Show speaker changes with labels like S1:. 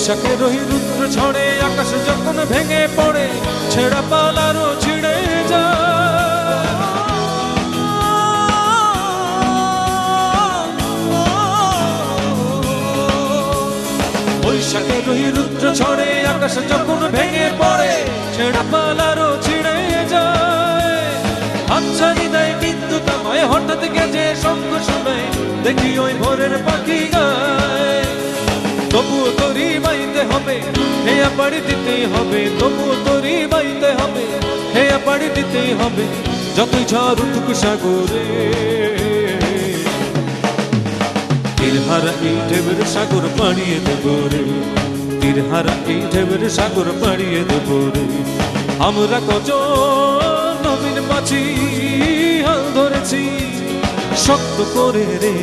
S1: বৈশাখের ওই রুদ্র ঝড়ে আকাশ যখন ভেঙে পড়ে ছেঁড়া পালারও ছিঁড়ে যায়। বৈশাখের ওই রুদ্র ঝড়ে আকাশ যখন ভেঙে পড়ে ছেঁড়া পালারও ছিঁড়ে যায়। হাতছানি দেয় বিদ্যুৎ আমায় হঠাৎ গেছে শঙ্খ শোনায় দেখি ওই ভোরের পাখি গায়। তবুও তোরই বাইতে হবে হেয়া পাড়ি দিতেই হবে, তবুও তোরই বাইতে হবে হেয়া পাড়ি দিতেই হবে যতই ঝড় উঠুক সাগরে। তীরহারা এই ঢেউয়ের সাগর পাড়িয়ে দেব রে, তীরহারা এই ঢেউয়ের সাগর পাড়িয়ে দেব রে। আমরা কজন নবীন মাঝি হাল ধরেছি শক্ত করে রে।